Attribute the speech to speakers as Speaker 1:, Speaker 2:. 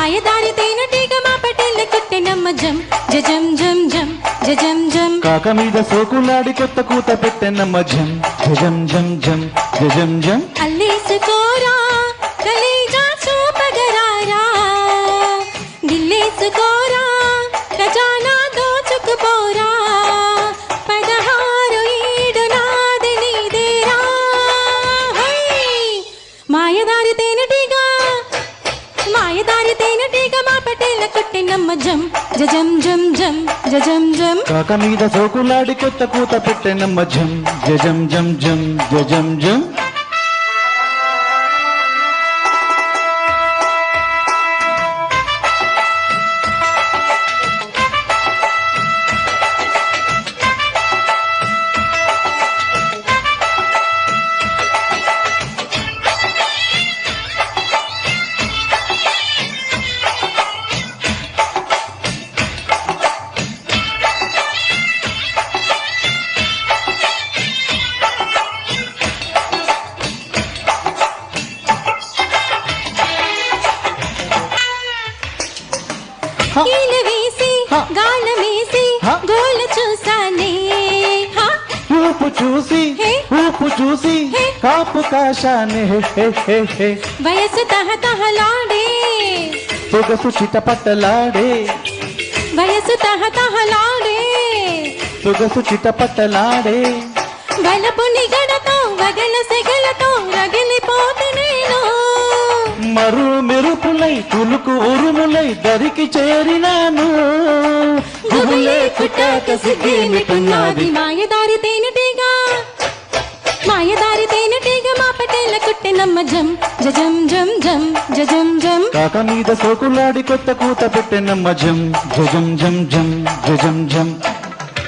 Speaker 1: మాయదారి తేనెటీగ మా పటేళ్ళ కుట్టెనమ్మ జం జజం జం జం జజం జం.
Speaker 2: కాక మీద సోకులాడి కొత్త కూత పెట్టెనమ్మ జం జజం జం జం జజం జం.
Speaker 1: అల్లేసుకోరా కలేజా చూపగరారా, గిల్లేసుకోరా ఖజానా దోచుకుపోరా, 16 ఏడు నాది నీదేరా. మాయదారి తేనెటీగ మాయదారి తేనెటీగ మా పటేళ్ళ కుట్టెనమ్మ జం జజం జం జం జజం జం.
Speaker 2: కాక మీద సోకులాడి కొత్త కూత పెట్టెనమ్మ జం జజం జం జం జజం జం.
Speaker 1: ఈల వేసి గాల వేసి గోల చూసానే,
Speaker 2: ఊపు చూసి ఊపు చూసి కాపు కాశానే.
Speaker 1: వయసు తహతహలాడే
Speaker 2: సొగసు చిటపట్టలాడే,
Speaker 1: వయసు తహతహలాడే,
Speaker 2: సొగసు చిటపట్టలాడే.
Speaker 1: వలపు నిగడతో వగల సెగలతో రగిలిపోతే నేను,
Speaker 2: మరు మెరుపులై తులుకు ఉరుములై దరికి చేరినాను.
Speaker 1: గుబులే పుట్టాక సిగ్గేమిటున్నది. మాయదారి తేనెటీగ మాయదారి తేనెటీగ మా పటేళ్ళ కుట్టెనమ్మ జం జజం జం జం జజం జం.
Speaker 2: కాక మీద సోకులాడి కొత్త కూత పెట్టెనమ్మ జం జజం జం జం జజం జం.